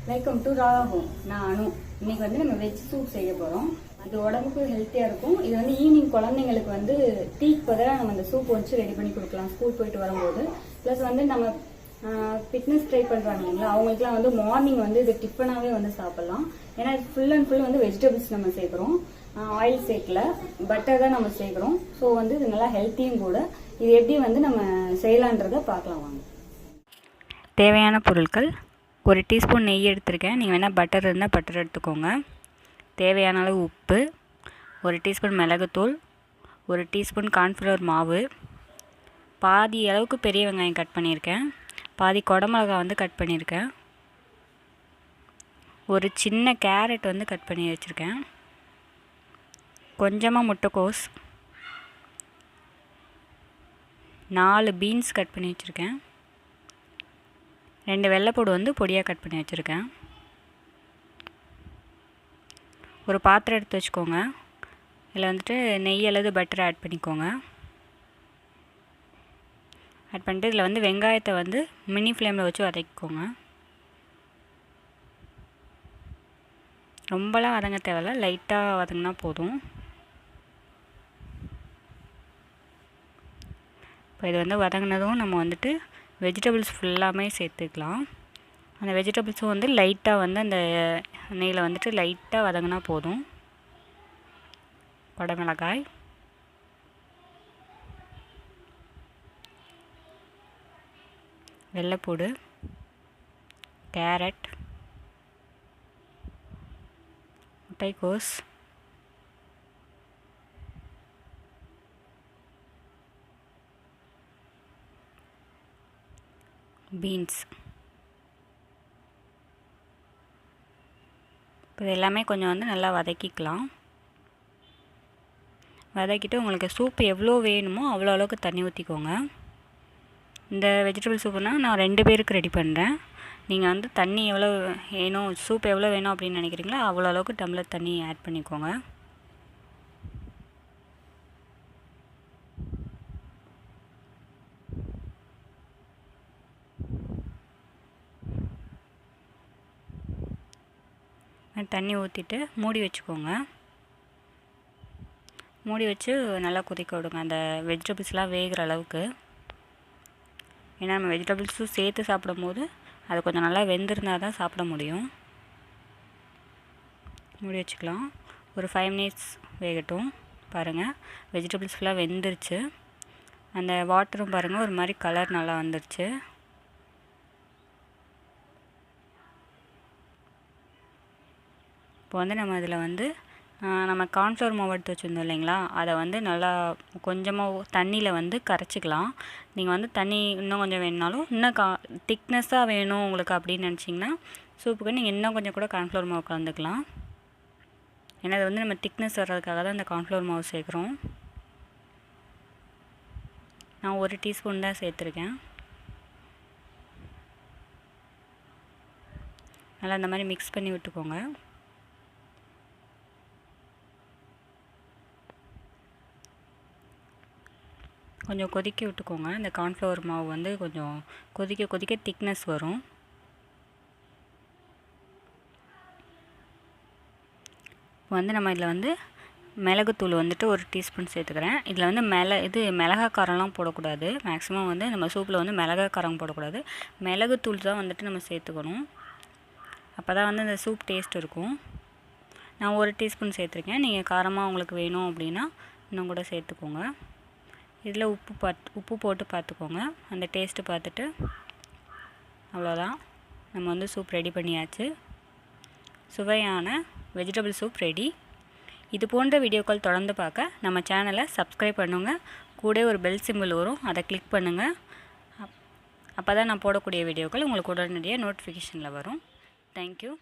Welcome to Radha home. நான் அனு. இன்னைக்கு வந்து நம்ம வெஜ் சூப் செய்ய போறோம். இது உடம்புக்கு ஹெல்த்தியா இருக்கும். இது வந்து ஈவினிங் குழந்தைங்களுக்கு வந்து டீக்கு பதிலாக நம்ம இந்த சூப் வச்சு ரெடி பண்ணி கொடுக்கலாம் ஸ்கூல் போயிட்டு வரும்போது. ப்ளஸ் வந்து நம்ம ஃபிட்னஸ் ட்ரை பண்றாங்க இல்லைங்களா, அவங்களுக்குலாம் வந்து மார்னிங் வந்து இது டிஃபனாகவே வந்து சாப்பிடலாம். ஏன்னா இது ஃபுல் அண்ட் ஃபுல் வந்து வெஜிடபிள்ஸ் நம்ம சேர்க்குறோம், ஆயில் சேர்க்கல, பட்டர் தான் நம்ம சேர்க்குறோம். ஸோ வந்து இது நல்லா ஹெல்த்தியும் கூட. இது எப்படி வந்து நம்ம செய்யலான்றதை பார்க்கலாம் வாங்க. தேவையான பொருட்கள்: ஒரு டீஸ்பூன் நெய் எடுத்திருக்கேன். நீங்கள் வேணால் பட்டர் இருந்தால் பட்டர் எடுத்துக்கோங்க. தேவையான அளவு உப்பு, ஒரு டீஸ்பூன் மிளகுத்தூள், ஒரு டீஸ்பூன் கார்ன்ஃப்ளவர் மாவு, பாதி அளவுக்கு பெரிய வெங்காயம் கட் பண்ணியிருக்கேன், பாதி குடமிளகா வந்து கட் பண்ணியிருக்கேன், ஒரு சின்ன கேரட் வந்து கட் பண்ணி வச்சுருக்கேன், கொஞ்சமாக முட்டைக்கோஸ், 4 பீன்ஸ் கட் பண்ணி வச்சுருக்கேன், 2 வெள்ளைப்பூடு வந்து பொடியாக கட் பண்ணி வச்சுருக்கேன். ஒரு பாத்திரம் எடுத்து வச்சுக்கோங்க. இதில் வந்துட்டு நெய் அல்லது பட்டர் ஆட் பண்ணிக்கோங்க. ஆட் பண்ணிட்டு இதில் வந்து வெங்காயத்தை வந்து மினி ஃப்ளேமில் வச்சு வதக்கிக்கோங்க. ரொம்பலாம் வதங்க தேவையில்ல, லைட்டாக வதங்கினா போதும். இப்போ இது வந்து வதங்கினதும் நம்ம வந்துட்டு வெஜிடபிள்ஸ் ஃபுல்லாமே சேர்த்துக்கலாம். அந்த வெஜிடபிள்ஸும் வந்து லைட்டாக வந்து அந்த நெய்யில் வந்துட்டு லைட்டாக வதங்கினா போதும். குடமிளகாய், வெள்ளைப்பூடு, கேரட், முட்டைக்கோஸ், பீன்ஸ். இப்போ இது எல்லாமே கொஞ்சம் வந்து நல்லா வதக்கிக்கலாம். வதக்கிட்டு உங்களுக்கு சூப் எவ்வளோ வேணுமோ அவ்வளோ அளவுக்கு தண்ணி ஊற்றிக்கோங்க. இந்த வெஜிடபிள் சூப்புனால் நான் 2 பேருக்கு ரெடி பண்ணுறேன். நீங்கள் வந்து தண்ணி எவ்வளோ வேணும், சூப் எவ்வளோ வேணும் அப்படின்னு நினைக்கிறீங்களோ அவ்வளோ அளவுக்கு டம்ளர் தண்ணி ஆட் பண்ணிக்கோங்க. தண்ணி ஊற்றிட்டு மூடி வச்சுக்கோங்க. மூடி வச்சு நல்லா கொதிக்க விடுங்க, அந்த வெஜிடபிள்ஸ்லாம் வேகிற அளவுக்கு. ஏன்னா நம்ம வெஜிடபிள்ஸும் சேர்த்து சாப்பிடும் போது அது கொஞ்சம் நல்லா வெந்திருந்தால் தான் சாப்பிட முடியும். மூடி வச்சுக்கலாம். ஒரு 5 மினிட்ஸ் வேகட்டும். பாருங்கள், வெஜிடபிள்ஸ் ஃபுல்லாக வெந்துருச்சு. அந்த வாட்டரும் பாருங்கள் ஒரு மாதிரி கலர் நல்லா வந்துருச்சு. இப்போ வந்து நம்ம இதில் வந்து நம்ம கார்ன்ஃப்ளவர் மாவு எடுத்து வச்சுருந்தோம் இல்லைங்களா, அதை வந்து நல்லா கொஞ்சமாக தண்ணியில் வந்து கரைச்சிக்கலாம். நீங்கள் வந்து தண்ணி இன்னும் கொஞ்சம் வேணுனாலும், இன்னும் திக்னஸ்ஸாக வேணும் உங்களுக்கு அப்படின்னு நினச்சிங்கன்னா சூப்புக்கு நீங்கள் இன்னும் கொஞ்சம் கூட கார்ன்ஃப்ளவர் மாவு கலந்துக்கலாம். ஏன்னா அது வந்து நம்ம திக்னஸ் வர்றதுக்காக தான் இந்த கார்ன்ஃப்ளவர் மாவு சேர்க்குறோம். நான் 1 டீஸ்பூன் தான் சேர்த்துருக்கேன். நல்லா இந்த மாதிரி மிக்ஸ் பண்ணி விட்டுக்கோங்க. கொஞ்சம் கொதிக்க விட்டுக்கோங்க. இந்த கார்ன்ஃப்ளவர் மாவு வந்து கொஞ்சம் கொதிக்க கொதிக்க திக்னஸ் வரும். இப்போ வந்து நம்ம இதில் வந்து மிளகுத்தூள் வந்துட்டு 1 டீஸ்பூன் சேர்த்துக்கிறேன். இதில் வந்து மிளகா காரம்லாம் போடக்கூடாது. மேக்ஸிமம் வந்து நம்ம சூப்பில் வந்து மிளகா காரம் போடக்கூடாது. மிளகுத்தூள் தான் வந்துட்டு நம்ம சேர்த்துக்கணும். அப்போ தான் வந்து இந்த சூப் டேஸ்ட் இருக்கும். நான் 1 டீஸ்பூன் சேர்த்துருக்கேன். நீங்கள் காரமாக உங்களுக்கு வேணும் அப்படின்னா இன்னும் கூட சேர்த்துக்கோங்க. இதில் உப்பு போட்டு பார்த்துக்கோங்க, அந்த டேஸ்ட்டு பார்த்துட்டு. அவ்வளோதான், நம்ம வந்து சூப் ரெடி பண்ணியாச்சு. சுவையான வெஜிடபிள் சூப் ரெடி. இது போன்ற வீடியோக்கள் தொடர்ந்து பார்க்க நம்ம சேனலை சப்ஸ்கிரைப் பண்ணுங்கள். கூட ஒரு பெல் சிம்பிள் வரும், அதை கிளிக் பண்ணுங்கள். அப்போ தான் நான் போடக்கூடிய வீடியோக்கள் உங்களுக்கு உடனடியாக நோட்டிஃபிகேஷனில் வரும். தேங்க்யூ.